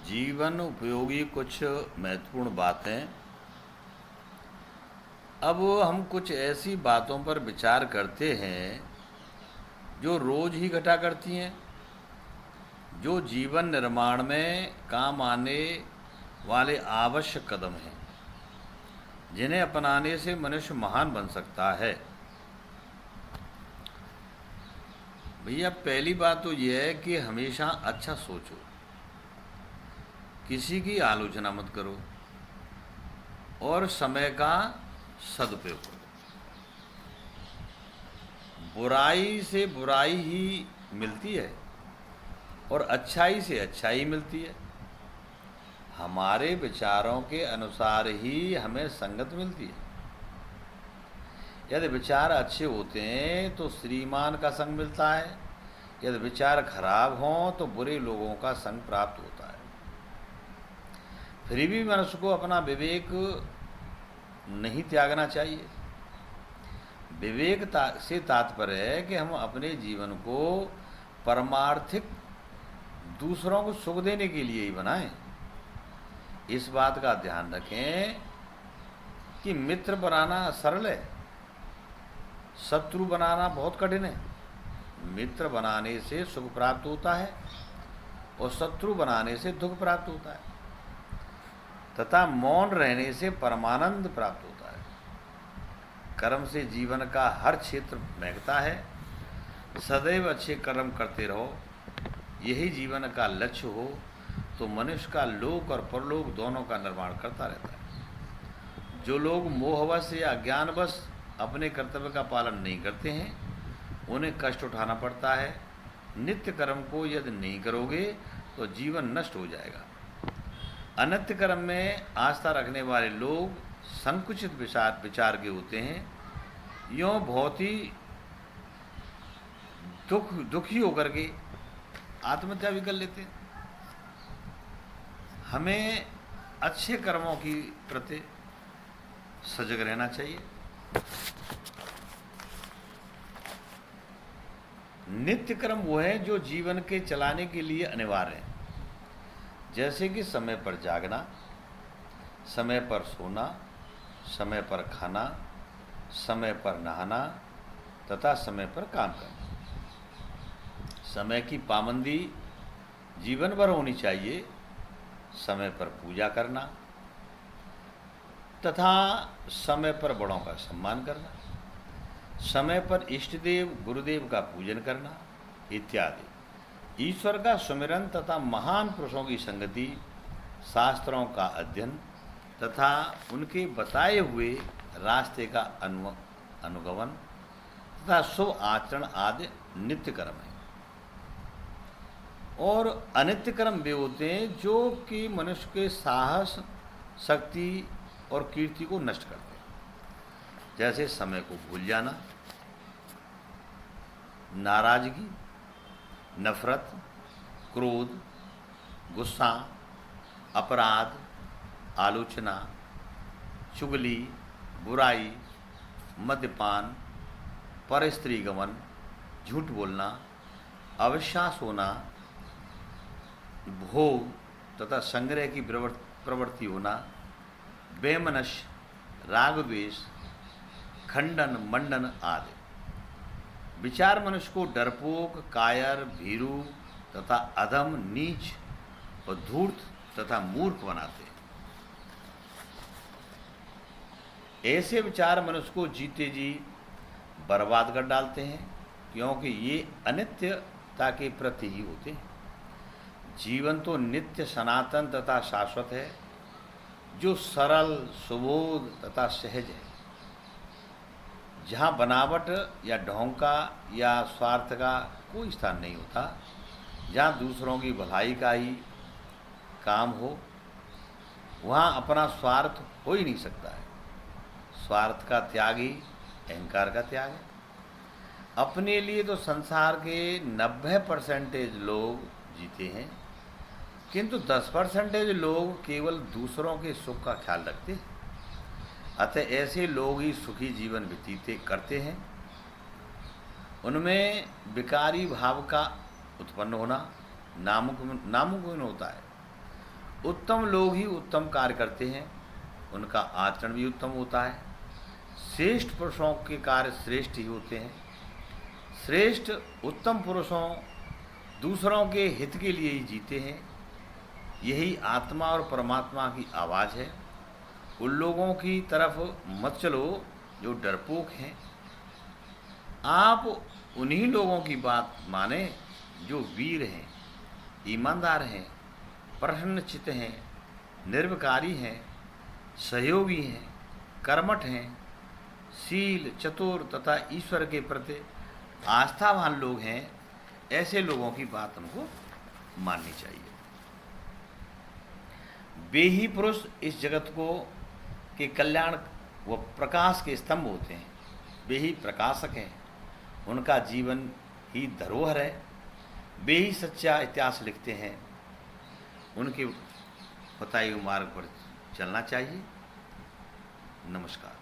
जीवन उपयोगी कुछ महत्वपूर्ण बातें। अब हम कुछ ऐसी बातों पर विचार करते हैं जो रोज ही घटा करती हैं, जो जीवन निर्माण में काम आने वाले आवश्यक कदम हैं, जिन्हें अपनाने से मनुष्य महान बन सकता है। भैया, पहली बात तो यह है कि हमेशा अच्छा सोचो, किसी की आलोचना मत करो और समय का सदुपयोग करो। बुराई से बुराई ही मिलती है और अच्छाई से अच्छाई मिलती है। हमारे विचारों के अनुसार ही हमें संगत मिलती है। यदि विचार अच्छे होते हैं तो श्रीमान का संग मिलता है, यदि विचार खराब हों तो बुरे लोगों का संग प्राप्त होता है। फिर भी मनुष्य को अपना विवेक नहीं त्यागना चाहिए। विवेक से तात्पर्य है कि हम अपने जीवन को परमार्थिक दूसरों को सुख देने के लिए ही बनाएं। इस बात का ध्यान रखें कि मित्र बनाना सरल है, शत्रु बनाना बहुत कठिन है। मित्र बनाने से सुख प्राप्त होता है और शत्रु बनाने से दुख प्राप्त होता है, तथा मौन रहने से परमानंद प्राप्त होता है। कर्म से जीवन का हर क्षेत्र महकता है। सदैव अच्छे कर्म करते रहो, यही जीवन का लक्ष्य हो तो मनुष्य का लोक और परलोक दोनों का निर्माण करता रहता है। जो लोग मोहवश या अज्ञानवश अपने कर्तव्य का पालन नहीं करते हैं, उन्हें कष्ट उठाना पड़ता है। नित्य कर्म को यदि नहीं करोगे तो जीवन नष्ट हो जाएगा। अनित्य कर्म में आस्था रखने वाले लोग संकुचित विचार के होते हैं। यों बहुत ही दुखी होकर के आत्महत्या भी कर लेते हैं। हमें अच्छे कर्मों की प्रति सजग रहना चाहिए। नित्य कर्म वो है जो जीवन के चलाने के लिए अनिवार्य है, जैसे कि समय पर जागना, समय पर सोना, समय पर खाना, समय पर नहाना तथा समय पर काम करना। समय की पाबंदी जीवन भर होनी चाहिए। समय पर पूजा करना तथा समय पर बड़ों का सम्मान करना, समय पर इष्ट देव गुरुदेव का पूजन करना इत्यादि। ईश्वर का सुमिरन तथा महान पुरुषों की संगति, शास्त्रों का अध्ययन तथा उनके बताए हुए रास्ते का अनुगमन तथा शुभ आचरण आदि नित्य कर्म है। और अनित्य कर्म वे होते हैं जो कि मनुष्य के साहस, शक्ति और कीर्ति को नष्ट करते हैं, जैसे समय को भूल जाना, नाराजगी, नफरत, क्रोध, गुस्सा, अपराध, आलोचना, चुगली, बुराई, मद्यपान, परस्त्री गमन, झूठ बोलना, अविश्वास होना, भोग तथा संग्रह की प्रवृत्ति होना, बेमनस्य, राग द्वेष, खंडन मंडन आदि। विचार मनुष्य को डरपोक, कायर, भीरू तथा अधम, नीच और धूर्त तथा मूर्ख बनाते हैं। ऐसे विचार मनुष्य को जीते जी बर्बाद कर डालते हैं, क्योंकि ये अनित्यता के प्रति ही होते हैं। जीवन तो नित्य, सनातन तथा शाश्वत है, जो सरल, सुबोध तथा सहज है, जहाँ बनावट या ढोंग का या स्वार्थ का कोई स्थान नहीं होता, जहाँ दूसरों की भलाई का ही काम हो, वहाँ अपना स्वार्थ हो ही नहीं सकता है। स्वार्थ का त्याग ही अहंकार का त्याग है। अपने लिए तो संसार के 90% लोग जीते हैं, किंतु 10% लोग केवल दूसरों के सुख का ख्याल रखते हैं। अतः ऐसे लोग ही सुखी जीवन व्यतीत करते हैं। उनमें विकारी भाव का उत्पन्न होना नामुमकिन होता है। उत्तम लोग ही उत्तम कार्य करते हैं, उनका आचरण भी उत्तम होता है। श्रेष्ठ पुरुषों के कार्य श्रेष्ठ ही होते हैं। श्रेष्ठ उत्तम पुरुषों दूसरों के हित के लिए ही जीते हैं। यही आत्मा और परमात्मा की आवाज़ है। उन लोगों की तरफ मत चलो जो डरपोक हैं। आप उन्हीं लोगों की बात माने जो वीर हैं, ईमानदार हैं, प्रसन्नचित्त हैं, निर्विकारी हैं, सहयोगी हैं, कर्मठ हैं, शील, चतुर तथा ईश्वर के प्रति आस्थावान लोग हैं। ऐसे लोगों की बात हमको माननी चाहिए। वे ही पुरुष इस जगत को के कल्याण व प्रकाश के स्तंभ होते हैं। वे ही प्रकाशक हैं। उनका जीवन ही धरोहर है। वे ही सच्चा इतिहास लिखते हैं। उनके बताए हुए मार्ग पर चलना चाहिए। नमस्कार।